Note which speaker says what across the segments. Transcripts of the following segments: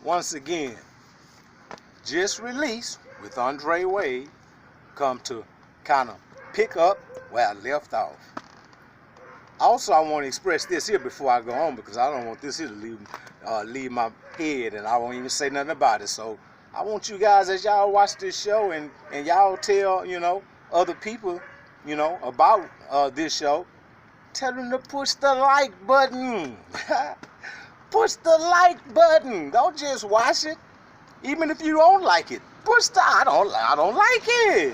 Speaker 1: once again, just released with Andre Wade, come to kind of pick up where I left off. Also, I want to express this here before I go on, because I don't want this here to leave my head, and I won't even say nothing about it. So I want you guys, as y'all watch this show and y'all tell, other people, about this show, tell them to push the like button. Push the like button. Don't just watch it. Even if you don't like it, push the I don't like it.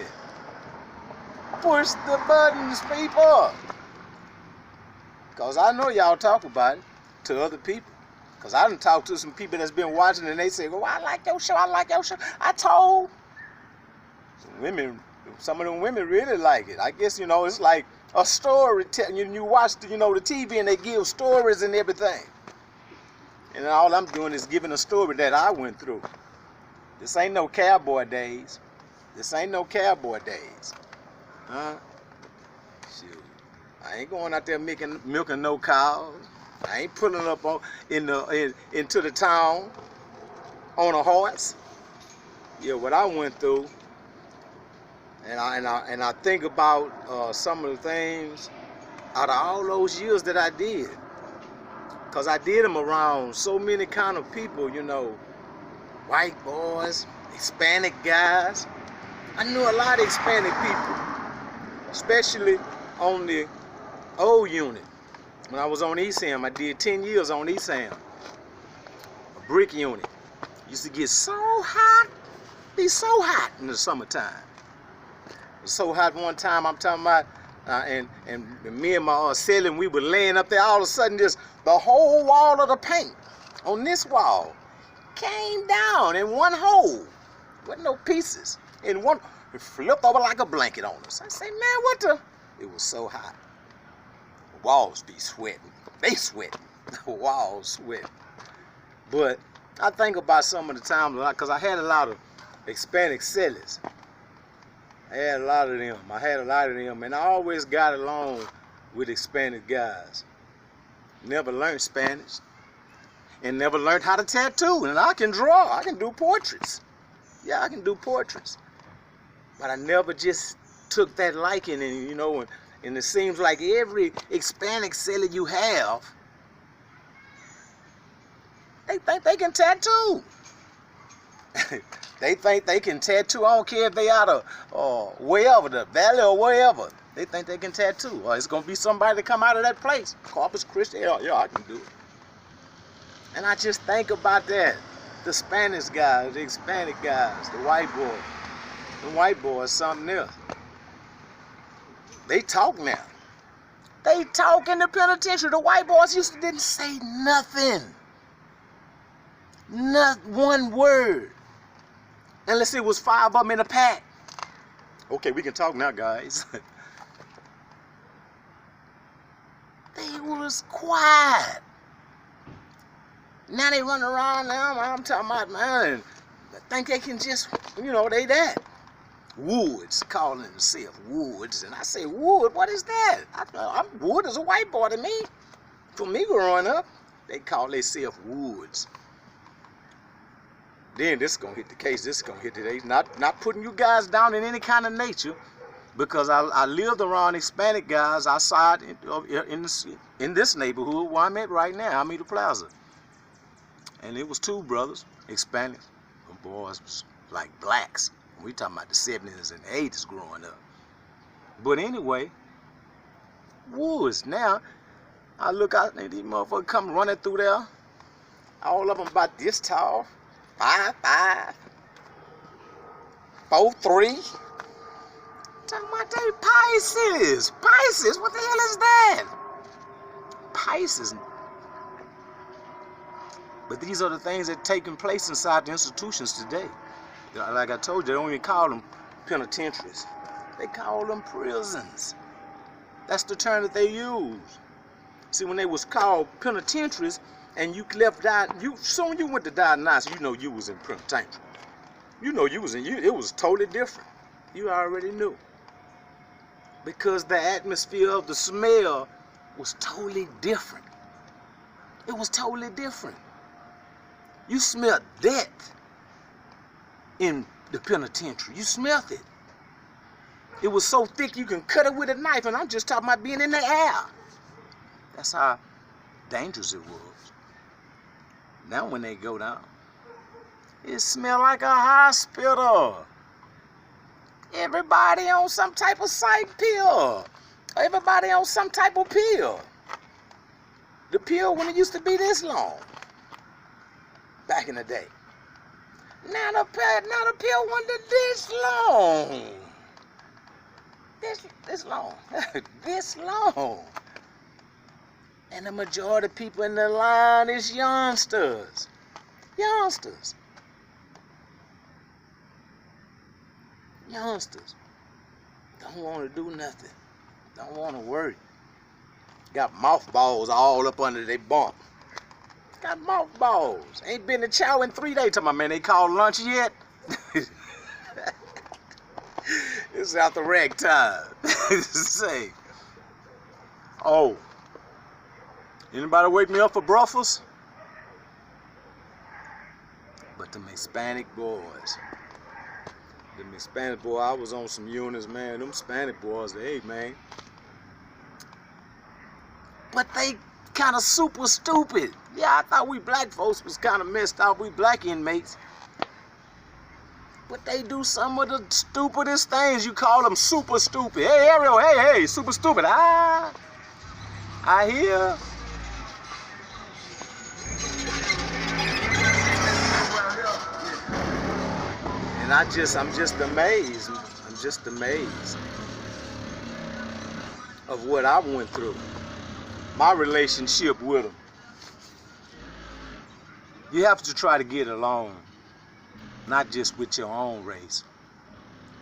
Speaker 1: Push the buttons, people. Because I know y'all talk about it to other people. Because I done talked to some people that's been watching and they say, well, I like your show, I like your show. I told some of them women really like it. I guess, it's like a story. You watch, the TV and they give stories and everything. And all I'm doing is giving a story that I went through. This ain't no cowboy days. This ain't no cowboy days. Huh? Shoot. I ain't going out there milking no cows. I ain't pulling up into the town on a horse. Yeah, what I went through, and I think about some of the things out of all those years that I did, cause I did them around so many kind of people, white boys, Hispanic guys. I knew a lot of Hispanic people, especially on the old unit. When I was on East Ham, I did 10 years on East Ham, a brick unit. Used to get so hot, be so hot in the summertime. It was so hot one time, I'm talking about, and me and my cellie, we were laying up there, all of a sudden just the whole wall of the paint on this wall came down in one hole, wasn't no pieces, it flipped over like a blanket on us. I say, man, what the? It was so hot. The walls be sweating. They sweating. The walls sweating. But I think about some of the times, because I had a lot of Hispanic cellies. I had a lot of them, and I always got along with Hispanic guys. Never learned Spanish, and never learned how to tattoo. And I can draw. I can do portraits. Yeah, I can do portraits. But I never just took that liking, and and it seems like every Hispanic cellie you have, they think they can tattoo. They think they can tattoo. I don't care if they out of wherever, the valley or wherever. They think they can tattoo. Or it's going to be somebody to come out of that place. Corpus Christi, yeah, I can do it. And I just think about that. The Spanish guys, the Hispanic guys, the white boys. The white boys, something else. They talk now. They talk in the penitentiary. The white boys didn't say nothing. Not one word. Unless it was 5 of them in a pack. Okay, we can talk now, guys. They was quiet. Now they run around now. I'm talking about, man, I think they can just, they that. Woods, calling himself Woods. And I say, Wood, what is that? Wood is a white boy to me. For me growing up, they call themselves Woods. Then this is going to hit the case. This is going to hit today. Not putting you guys down in any kind of nature, because I lived around Hispanic guys outside in this neighborhood where I'm at right now, Alameda Plaza. And it was 2 brothers, Hispanics. The boys was like blacks. We talking about the 70s and 80s growing up. But anyway, Woods. Now, I look out and these motherfuckers come running through there. All of them about this tall. 5'5", 4'3". Talking about they Pisces. Pisces, what the hell is that? Pisces. But these are the things that are taking place inside the institutions today. Like I told you, they don't even call them penitentiaries. They call them prisons. That's the term that they use. See, when they was called penitentiaries, and you left out, soon you went to diagnosis, you was in penitentiary. It was totally different. You already knew. Because the atmosphere of the smell was totally different. It was totally different. You smelled death in the penitentiary. You smelled it. It was so thick you can cut it with a knife, and I'm just talking about being in the air. That's how dangerous it was. Now when they go down, it smells like a hospital. Everybody on some type of psych pill. Everybody on some type of pill. The pill when it used to be this long. Back in the day. Now the pill wasn't this long. This long. This long. And the majority of people in the line is youngsters. Youngsters. Youngsters. Don't want to do nothing. Don't want to work. Got mothballs all up under their bunk. Got mothballs. Ain't been to chow in 3 days. Tell my man, they called lunch yet? It's out the rag time. Say, oh, anybody wake me up for breakfast? But them Hispanic boys. Them Hispanic boys, I was on some units, man. Them Hispanic boys, hey, man. But they kind of super stupid. Yeah, I thought we black folks was kind of messed up. We black inmates. But they do some of the stupidest things. You call them super stupid. Hey, Ariel, hey, super stupid. I hear. And I'm just amazed. I'm just amazed of what I went through. My relationship with them. You have to try to get along, not just with your own race.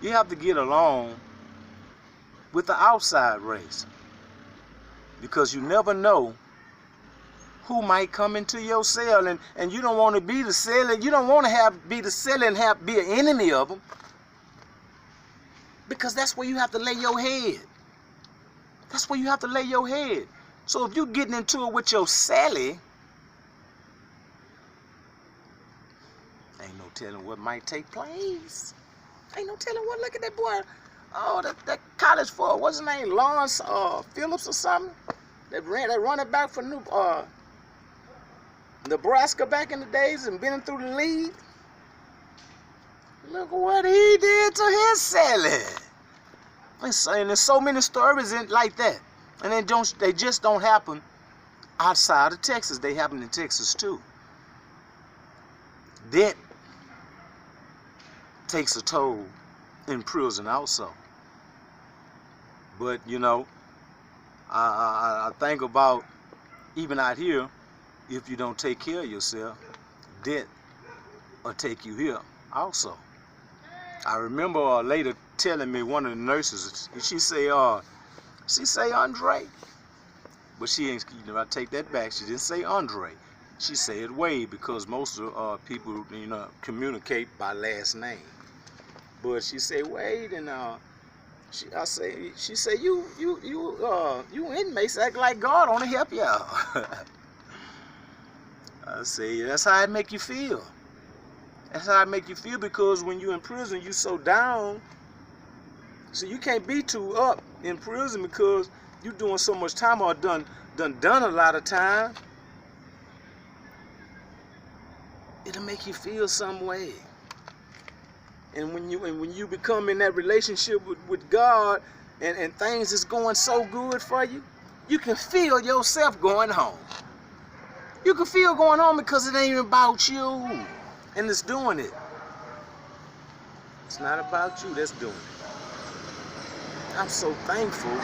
Speaker 1: You have to get along with the outside race, because you never know who might come into your cell, and you don't want to be the cell, and you don't want to be the cell and be an enemy of them, because that's where you have to lay your head. That's where you have to lay your head. So if you're getting into it with your cellie, ain't no telling what might take place. Ain't no telling what. Look at that boy. Oh, that college for what's his name, Lawrence Phillips or something. That running back for Nebraska back in the days and been through the league. Look what he did to his cellie. And there's so many stories like that. And they just don't happen outside of Texas. They happen in Texas too. That takes a toll in prison also. But you know, I think about even out here, if you don't take care of yourself, debt will take you here also. I remember a lady telling me, one of the nurses, she say Andre, but she ain't. You know, I take that back. She didn't say Andre. She said Wade, because most of people, you know, communicate by last name. But she said Wade, and she said you inmates act like God want to help y'all. I say that's how it make you feel. That's how it make you feel, because when you're in prison, you so down. So you can't be too up in prison because you doing so much time or done a lot of time. It'll make you feel some way. And when you become in that relationship with God, and things is going so good for you, you can feel yourself going home. You can feel going home because it ain't about you, and it's doing it. It's not about you that's doing it. I'm so thankful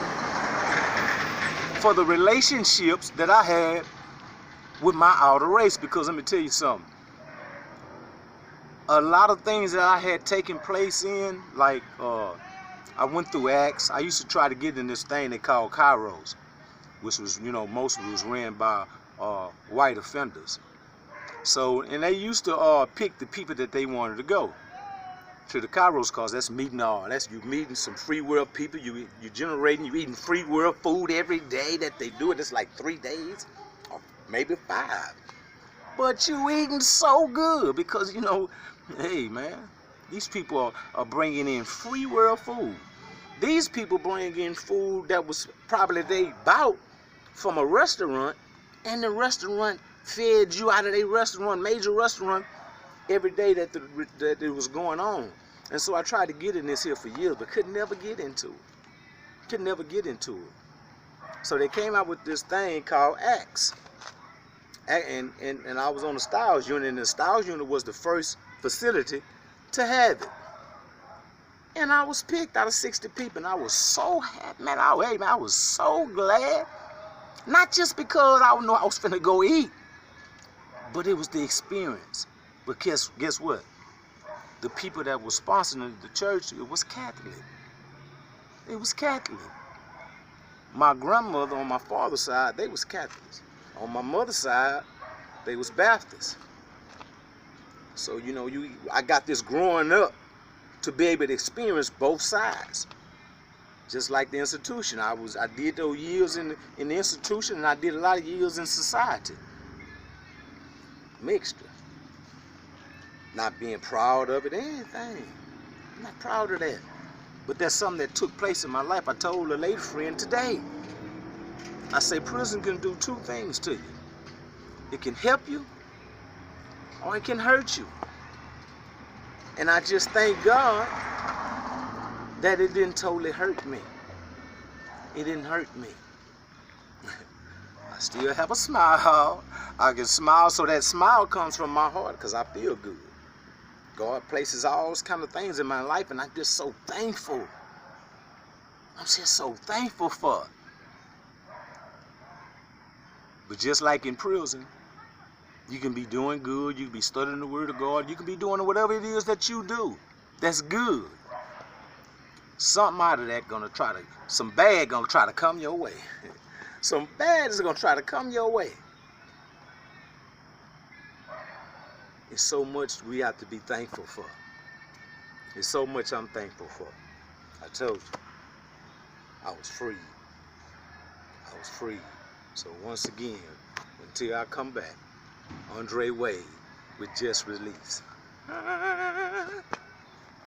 Speaker 1: for the relationships that I had with my outer race, because let me tell you something. A lot of things that I had taken place in, like I went through acts. I used to try to get in this thing they called Kairos, which was, you know, mostly was ran by white offenders. So, and they used to pick the people that they wanted to go to the Kairos, cause that's meeting that's you meeting some free world people. You generating, you eating free world food every day that they do it. It's like 3 days, or maybe 5. but you eating so good because, you know, hey, man, these people are bringing in free world food. These people bring in food that was probably they bought from a restaurant, and the restaurant fed you out of their restaurant, major restaurant, every day that it was going on. And so I tried to get in this here for years, but could never get into it. Could never get into it. So they came out with this thing called Acts. And I was on the Styles unit, and the Styles unit was the first facility to have it. And I was picked out of 60 people, and I was so happy, man. I was so glad. Not just because I know I was finna go eat, but it was the experience. But guess what? The people that were sponsoring the church, it was Catholic. It was Catholic. My grandmother on my father's side, they was Catholics. On my mother's side, they was Baptists. So, you know, I got this growing up to be able to experience both sides. Just like the institution. I did those years in the institution, and I did a lot of years in society. Mixture. Not being proud of it, anything. I'm not proud of that. But that's something that took place in my life. I told a lady friend today. I say prison can do two things to you. It can help you, or it can hurt you. And I just thank God that it didn't totally hurt me. It didn't hurt me. I still have a smile. I can smile, so that smile comes from my heart because I feel good. God places all those kind of things in my life, and I'm just so thankful. I'm just so thankful for it. But just like in prison, you can be doing good, you can be studying the Word of God, you can be doing whatever it is that you do. That's good. Something out of that some bad gonna try to come your way. Some bad is gonna try to come your way. It's so much we have to be thankful for. It's so much I'm thankful for. I told you, I was free. I was free. So once again, until I come back, Andre Wade with Just Release.